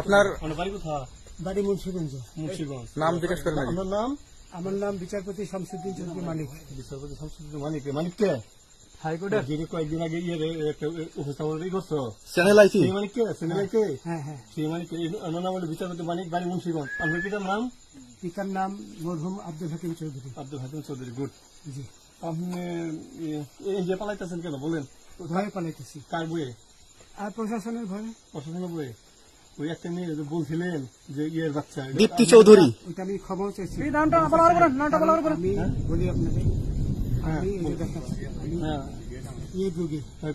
আপনার বাড়ি মুন্সিগঞ্জ। নাম জিজ্ঞেস করেন। আমার নাম বিচারপতি শামসুদ্দিন চৌধুরী মানিক। বিচারপতি শামসুদ্দিন মানিক। মানিক কে? হাইকোর্টের যিনি কয়েকদিন আগে উপস্থাপন করছো চ্যানেল আইছি। সেই মানিক কে? চ্যানেল আইতে? হ্যাঁ হ্যাঁ। সেই মানিক নাম হলো বিচারপতি মানিক, বাড়ি মুন্সিগঞ্জ। আপনার পিতার নাম? পিতার নাম মরহুম আব্দুল হাকিম চৌধুরী। আব্দুল হাকিম চৌধুরী। গুড। জি। আপনি এই যে পালাইতেছেন কেন বলেন? ভয়ে পালাইতেছি। কার বইয়ে? আর প্রশাসনের ভয়ে। প্রশাসনের বইয়ে? ওই একটা মেয়ে বলছিলেন যে ইয়ের বাচ্চা দীপ্তি চৌধুরী। ওইটা আমি ক্ষমাও চাইছি। নামটা আমি বলি আপনাকে, আমি এই যে দেখাচ্ছি,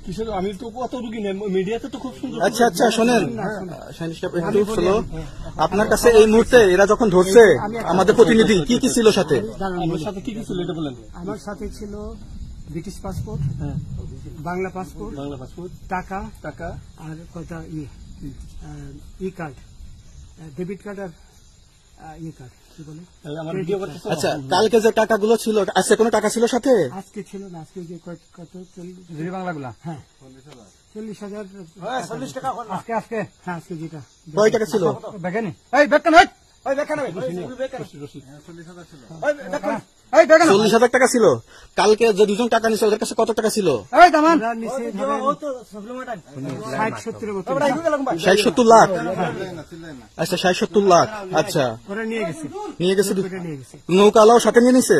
কিশোর, আমি তো কত রুগী নেই মিডিয়াতে তো খুব সুন্দর। আচ্ছা আচ্ছা শোনেন, একটু শোনো। আপনার কাছে এই মুহূর্তে এরা যখন ধরছে আমাদের প্রতিনিধি, কি কি ছিল সাথে? আমার সাথে কি কি ছিল এটা বলেন। আমার সাথে ছিল ব্রিটিশ পাসপোর্ট, বাংলা পাসপোর্ট, টাকা টাকা আর কয়টা ই কার্ড, ডেবিট কার্ড আর ই কার্ড কি বলে। আচ্ছা, কালকে যে টাকাগুলো ছিল, আজকে কোনো টাকা ছিল সাথে? আজকে ছিল না, আজকে যে কত বাংলাগুলা। হ্যাঁ 40,000। 40 টাকা আজকে হ্যাঁ, আজকে যেটা। কয় টাকা ছিল? দেখেনি 40,000 টাকা ছিল। কালকে যে দুজন টাকা নিছে ওদের কাছে কত টাকা ছিল? 60-70 লাখ। আচ্ছা 60-70 লাখ। আচ্ছা নিয়ে গেছে। নৌকালাও সাথে নিয়ে নিছে?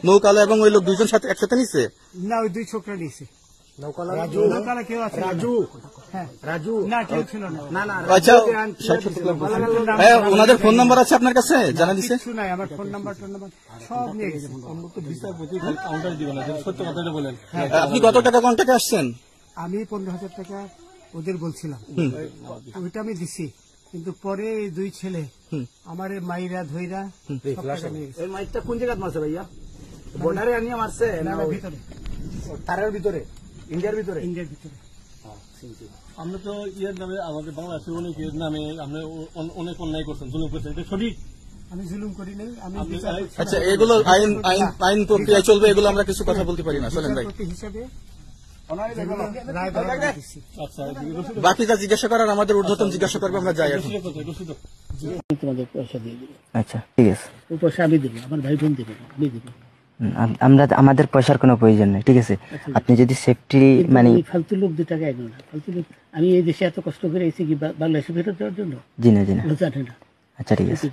নৌকালা এবং ওই লোক দুইজন সাথে একসাথে নিছে? না, ওই দুই ছোকরা নিছে। ওনাদের ফোন নাম্বার আছে আপনার কাছে? জানা দিছে? আমার ফোন নাম্বার সব নিয়ে গেছে। সত্য কথাটা বলেন। আপনি কত টাকা কন্ট্যাক্টে আসছেন? আমি 15,000 টাকা ওদের বলছিলাম, ওইটা আমি দিছি। কিন্তু পরে এই দুই ছেলে আমার মাইরা ধইরা মাইকটা কোন জায়গায় মারছে ভাইয়া? বর্ডারে আনিয়ে মারছে না ভিতরে? তারের ভিতরে, ইন্ডিয়ার ভিতরে? ইন্ডিয়ার ভিতরে। আমরা তো ইয়ের নামে, আমাদের বাংলাদেশের অনেকের নামে আপনি অনেক অন্যায় করছেন, জুলুম করছেন, এটা সঠিক? আমি জুলুম করি নাই। আচ্ছা, এগুলো আইন প্রক্রিয়া চলবে, এগুলো আমরা কিছু কথা বলতে পারি না। চলেন ভাই, হিসাবে বাকি যা জিজ্ঞাসা করার আমাদের ঊর্ধ্বতন জিজ্ঞাসা করবে, আমরা যাই। তোমাদের পয়সা দিয়ে দেবো। আচ্ছা ঠিক আছে, ওই পয়সা আমি দেবো, আমার ভাই বোন দেবে, আমি দেবো। আমাদের পয়সার কোনো প্রয়োজন নেই, ঠিক আছে? আপনি যদি সেফটি মানে ফালতু লোক 2 টাকা এগো না, ফালতু লোক। আমি এই দেশে এত কষ্ট করে এসেছি কি বাংলাদেশে ফেরত দেওয়ার জন্য? জি না, জি না। আচ্ছা ঠিক আছে।